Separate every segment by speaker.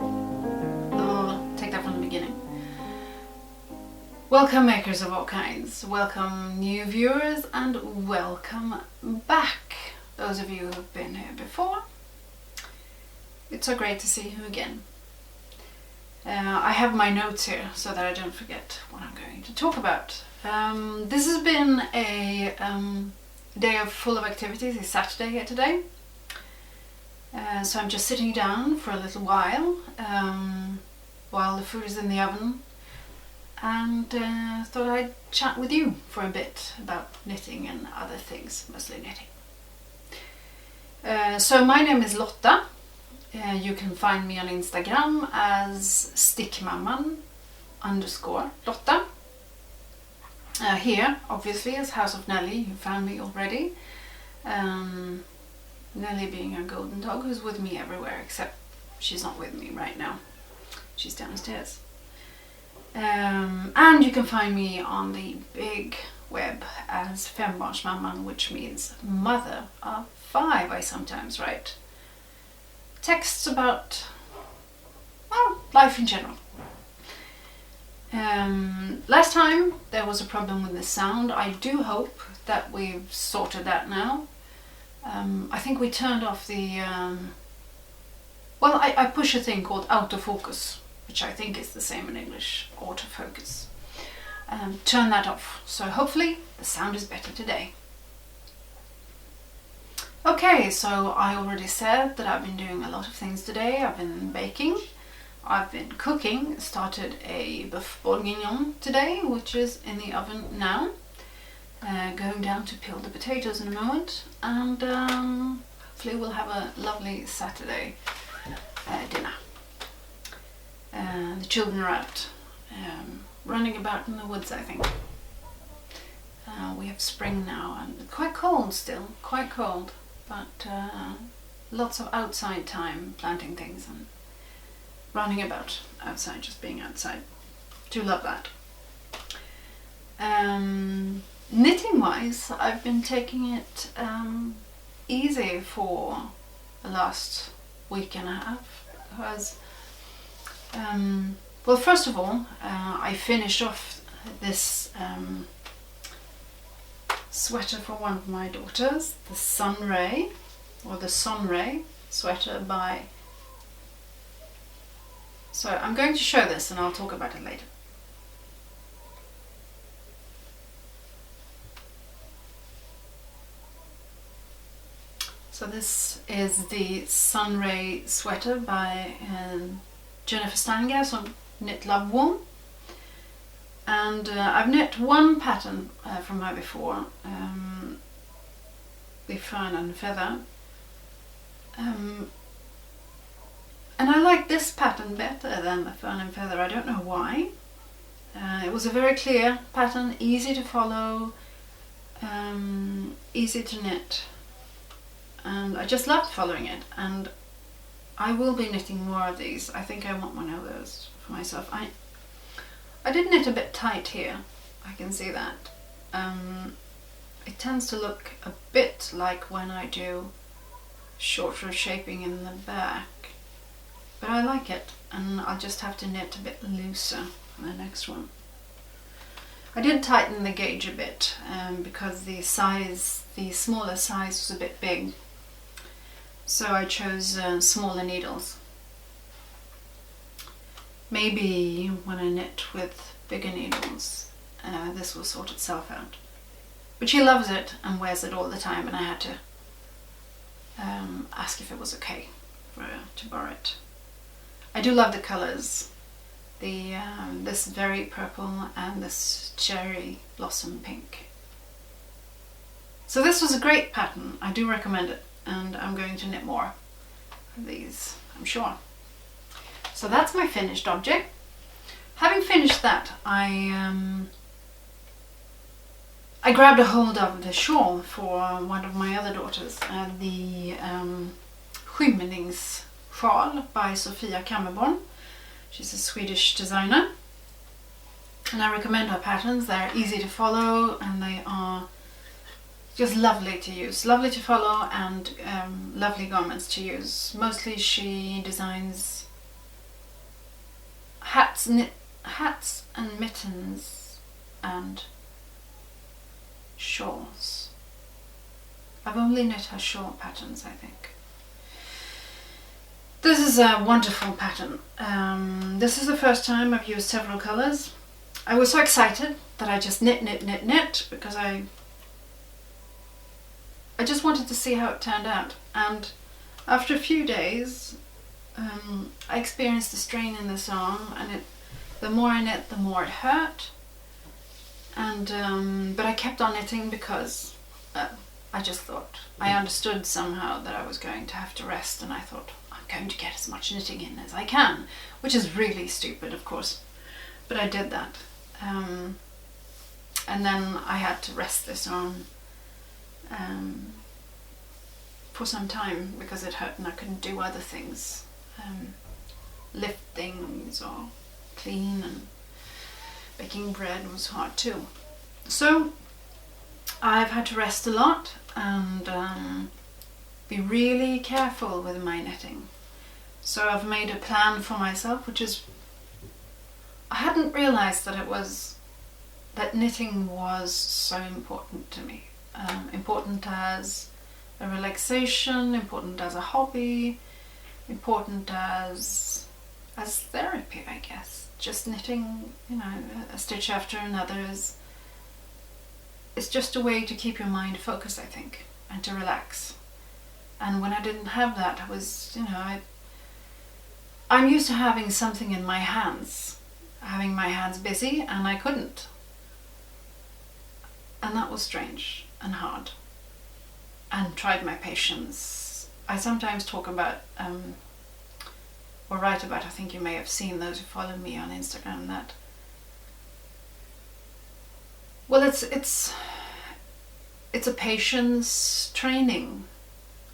Speaker 1: I'll take that from the beginning. Welcome makers of all kinds, welcome new viewers, and welcome back, those of you who've been here before. It's so great to see you again. I have my notes here so that I don't forget what I'm going to talk about. This has been a day full of activities. It's Saturday here today. So I'm just sitting down for a little while the food is in the oven, and thought I'd chat with you for a bit about knitting and other things, mostly knitting. So my name is Lotta. You can find me on Instagram as stickmamman_Lotta. Here, obviously, is House of Nellie. You found me already. Nellie being a golden dog who's with me everywhere, except she's not with me right now. She's downstairs. And you can find me on the big web as fembarnsmamman, which means mother of 5, I sometimes write. Texts about, well, life in general. Last time there was a problem with the sound. I do hope that we've sorted that now. I think we turned off the, I push a thing called autofocus, which I think is the same in English, autofocus. Turn that off, so hopefully the sound is better today. Okay, so I already said that I've been doing a lot of things today. I've been baking, I've been cooking, started a boeuf bourguignon today, which is in the oven now. Going down to peel the potatoes in a moment, and hopefully we'll have a lovely Saturday dinner. The children are out running about in the woods, I think. We have spring now and quite cold still, quite cold, but lots of outside time planting things and running about outside, just being outside. Do love that. Knitting wise, I've been taking it easy for the last week and a half because well, first of all, I finished off this sweater for one of my daughters, the Sonrae, or the Sonrae sweater by... So I'm going to show this and I'll talk about it later. So this is the Sonrae sweater by Jennifer Steingass on Knit Love Wool. And I've knit one pattern from her before, the Fern and Feather. And I like this pattern better than the Fern and Feather. I don't know why. It was a very clear pattern, easy to follow, easy to knit. And I just loved following it, and I will be knitting more of these. I think I want one of those for myself. I did knit a bit tight here, I can see that. It tends to look a bit like when I do shorter shaping in the back, but I like it, and I'll just have to knit a bit looser for the next one. I did tighten the gauge a bit because the smaller size was a bit big. So I chose smaller needles. Maybe when I knit with bigger needles, this will sort itself out. But she loves it and wears it all the time, and I had to ask if it was okay for her to borrow it. I do love the colours. This very purple and this cherry blossom pink. So this was a great pattern. I do recommend it, and I'm going to knit more of these, I'm sure. So that's my finished object. Having finished that, I grabbed a hold of the shawl for one of my other daughters, the Skymningssjal by Sofia Kammeborn. She's a Swedish designer, and I recommend her patterns. They're easy to follow, and they are just lovely to use, lovely to follow, and lovely garments to use. Mostly she designs hats and mittens and shawls. I've only knit her shawl patterns, I think. This is a wonderful pattern. This is the first time I've used several colours. I was so excited that I just knit because I just wanted to see how it turned out. And after a few days, I experienced a strain in this arm, and the more I knit, the more it hurt. And but I kept on knitting because I just thought, I understood somehow that I was going to have to rest, and I thought, I'm going to get as much knitting in as I can, which is really stupid, of course, but I did that. And then I had to rest this arm for some time because it hurt and I couldn't do other things, lift things or clean, and baking bread was hard too. So I've had to rest a lot and be really careful with my knitting. So I've made a plan for myself, which is, I hadn't realized that knitting was so important to me. Important as a relaxation, important as a hobby, important as therapy, I guess. Just knitting, a stitch after another it's just a way to keep your mind focused, I think, and to relax. And when I didn't have that, I was, I'm used to having something in my hands, having my hands busy, and I couldn't. And that was strange and hard. And tried my patience. I sometimes talk about, or write about, I think you may have seen, those who follow me on Instagram, that, well, it's a patience training,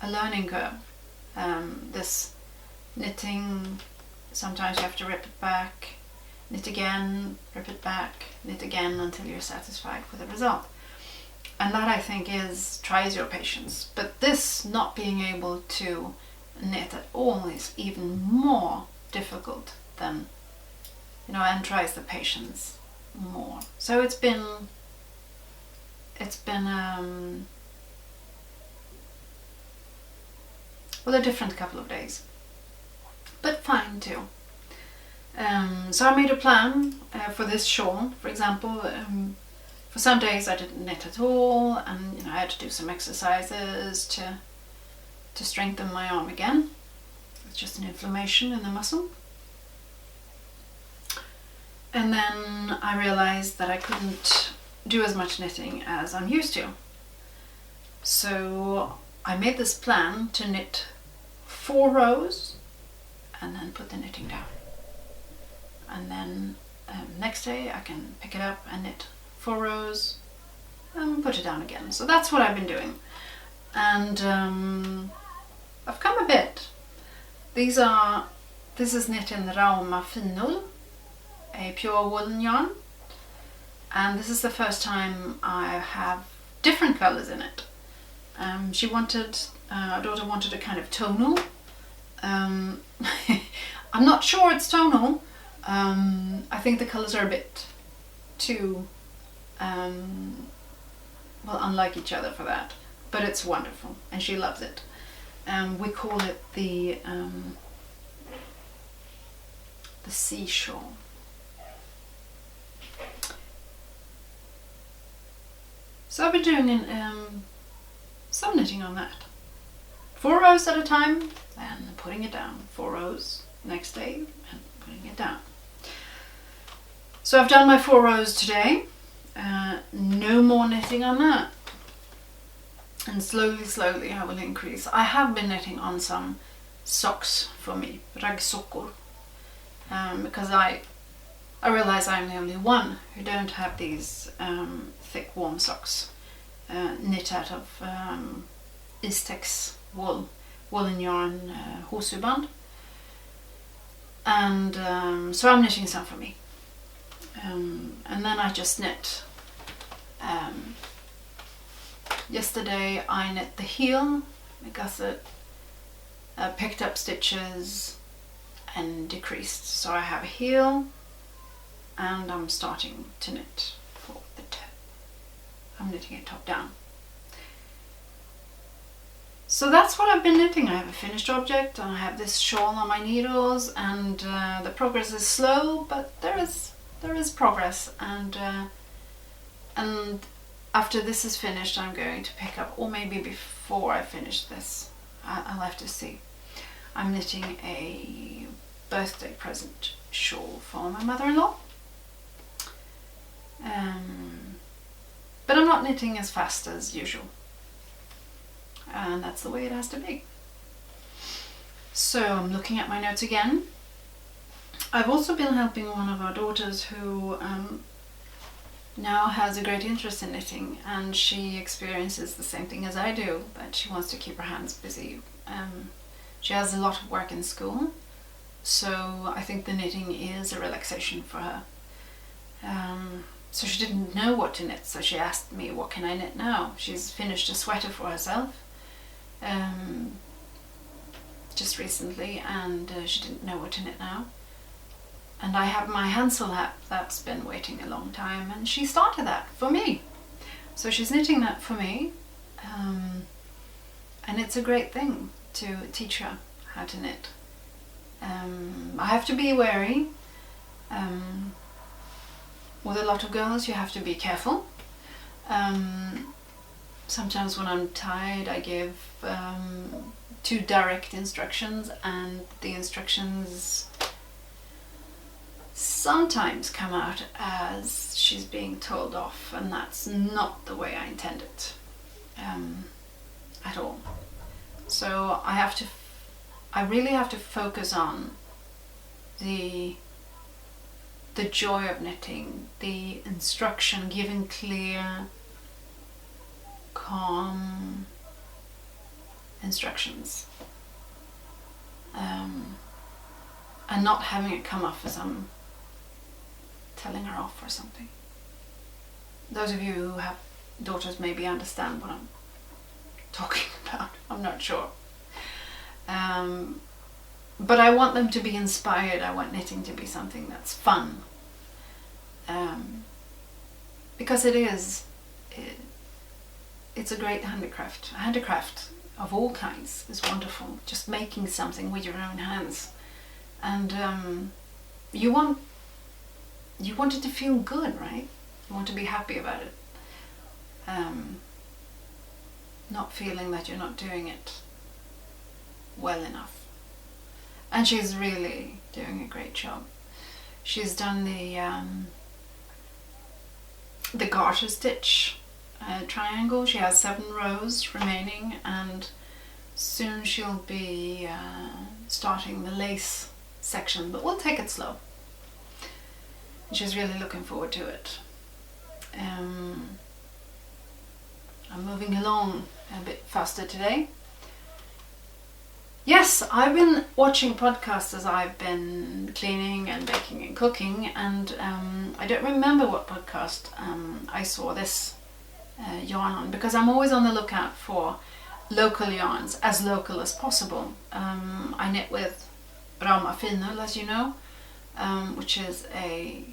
Speaker 1: a learning curve. This knitting, sometimes you have to rip it back, knit again, rip it back, knit again until you're satisfied with the result. And that, I think, tries your patience. But this not being able to knit at all is even more difficult than, and tries the patience more. So it's been a different couple of days, but fine too. So I made a plan for this shawl, for example. For some days I didn't knit at all, and I had to do some exercises to strengthen my arm again. It's just an inflammation in the muscle. And then I realized that I couldn't do as much knitting as I'm used to. So I made this plan to knit 4 rows and then put the knitting down. And then next day I can pick it up and knit 4 rows and put it down again. So that's what I've been doing. And I've come a bit. This is knit in Rauma Finull, a pure woolen yarn. And this is the first time I have different colours in it. Our daughter wanted a kind of tonal. I'm not sure it's tonal. I think the colours are a bit too unlike each other for that, but it's wonderful and she loves it. We call it the sea shawl. So I've been doing some knitting on that. 4 rows at a time and putting it down. 4 rows next day and putting it down. So I've done my 4 rows today. No more knitting on that. And slowly I will increase. I have been knitting on some socks for me, raggsockor, because I realize I'm the only one who don't have these thick warm socks knit out of Istex woolen yarn hosuband, and so I'm knitting some for me, and then I just knit. Yesterday I knit the heel, I gusset, picked up stitches and decreased. So I have a heel, and I'm starting to knit for the toe. I'm knitting it top down. So that's what I've been knitting. I have a finished object and I have this shawl on my needles, and the progress is slow, but there is progress, and after this is finished I'm going to pick up, or maybe before I finish this, I'll have to see. I'm knitting a birthday present shawl for my mother-in-law, but I'm not knitting as fast as usual, and that's the way it has to be. So I'm looking at my notes again. I've also been helping one of our daughters who now has a great interest in knitting, and she experiences the same thing as I do, that she wants to keep her hands busy. She has a lot of work in school, so I think the knitting is a relaxation for her. So she didn't know what to knit, so she asked me, what can I knit now? She's finished a sweater for herself just recently, and she didn't know what to knit now. And I have my Hansel hat that's been waiting a long time, and she started that for me. So she's knitting that for me, and it's a great thing to teach her how to knit. I have to be wary. With a lot of girls you have to be careful. Sometimes when I'm tired I give too direct instructions, and the instructions sometimes come out as she's being told off, and that's not the way I intend it at all. So I really have to focus on the joy of knitting, the instruction, giving clear, calm instructions, and not having it come off as I'm telling her off or something. Those of you who have daughters maybe understand what I'm talking about. I'm not sure. But I want them to be inspired. I want knitting to be something that's fun. Because it's a great handicraft. A handicraft of all kinds is wonderful. Just making something with your own hands. And you want it to feel good, right? You want to be happy about it. Not feeling that you're not doing it well enough. And she's really doing a great job. She's done the garter stitch triangle. She has 7 rows remaining, and soon she'll be starting the lace section, but we'll take it slow. She's really looking forward to it. I'm moving along a bit faster today. Yes, I've been watching podcasts as I've been cleaning and baking and cooking, and I don't remember what podcast I saw this yarn on, because I'm always on the lookout for local yarns, as local as possible. I knit with Rauma Finull, as you know, which is a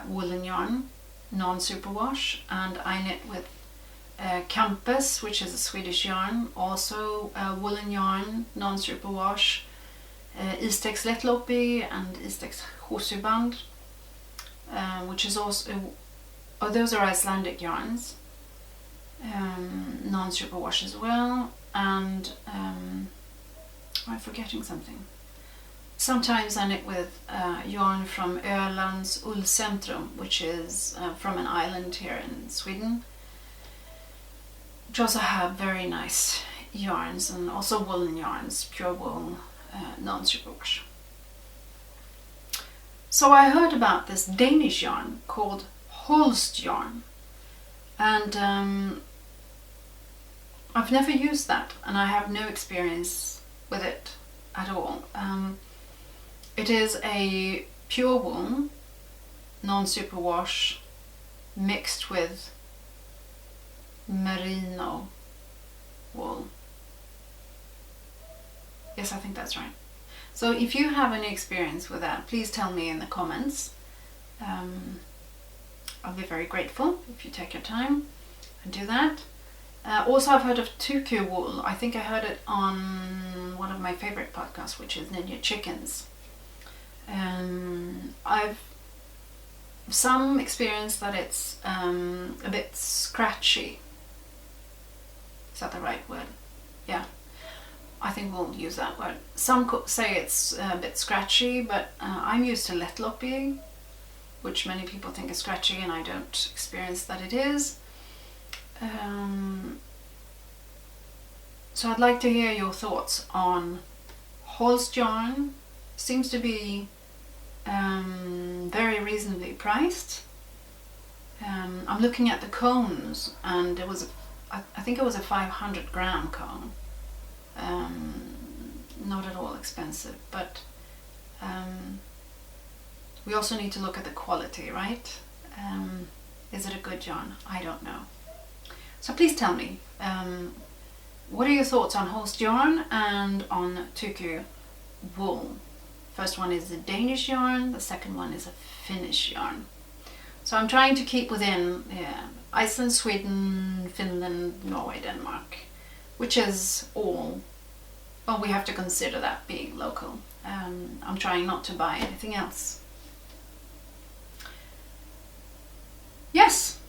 Speaker 1: woolen yarn, non-superwash, and I knit with Kammeborn, which is a Swedish yarn, also woolen yarn, non-superwash, Istex Lättloppig and Istex Hosuband, which is also, those are Icelandic yarns, non-superwash as well, and I'm forgetting something. Sometimes I knit with yarn from Ölands Ullcentrum, which is from an island here in Sweden, which also have very nice yarns, and also woolen yarns, pure wool, non-superwash. So I heard about this Danish yarn called Holst yarn, and I've never used that, and I have no experience with it at all. It is a pure wool, non-superwash, mixed with merino wool. Yes, I think that's right. So if you have any experience with that, please tell me in the comments. I'll be very grateful if you take your time and do that. Also, I've heard of Tukuwool. I think I heard it on one of my favorite podcasts, which is Ninja Chickens. I've some experience that it's a bit scratchy. Is that the right word? Yeah, I think we'll use that word. Some say it's a bit scratchy, but I'm used to lättloppig, which many people think is scratchy, and I don't experience that it is. So I'd like to hear your thoughts on Holst yarn. Seems to be very reasonably priced. I'm looking at the cones, and there was I think it was a 500 gram cone. Not at all expensive, but we also need to look at the quality, right? Is it a good yarn? I don't know. So please tell me, what are your thoughts on Holst yarn and on Tukuwool? First one is a Danish yarn, the second one is a Finnish yarn. So I'm trying to keep within Iceland, Sweden, Finland, Norway, Denmark, which is all, well, we have to consider that being local. I'm trying not to buy anything else. Yes,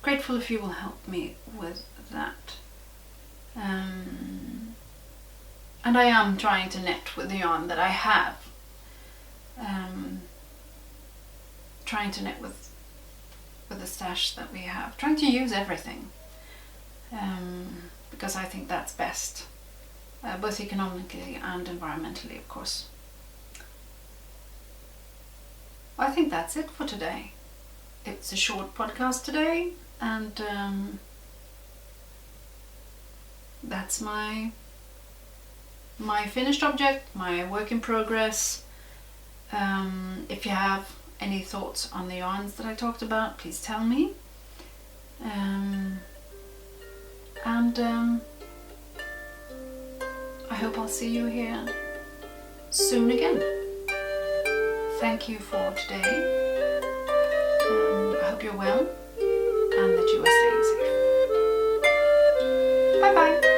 Speaker 1: grateful if you will help me with that. And I am trying to knit with the yarn that I have. Trying to knit with the stash that we have. Trying to use everything. Because I think that's best. Both economically and environmentally, of course. I think that's it for today. It's a short podcast today, and that's my finished object, my work in progress. If you have any thoughts on the yarns that I talked about, please tell me. I hope I'll see you here soon again. Thank you for today. I hope you're well and that you are staying safe. Bye bye.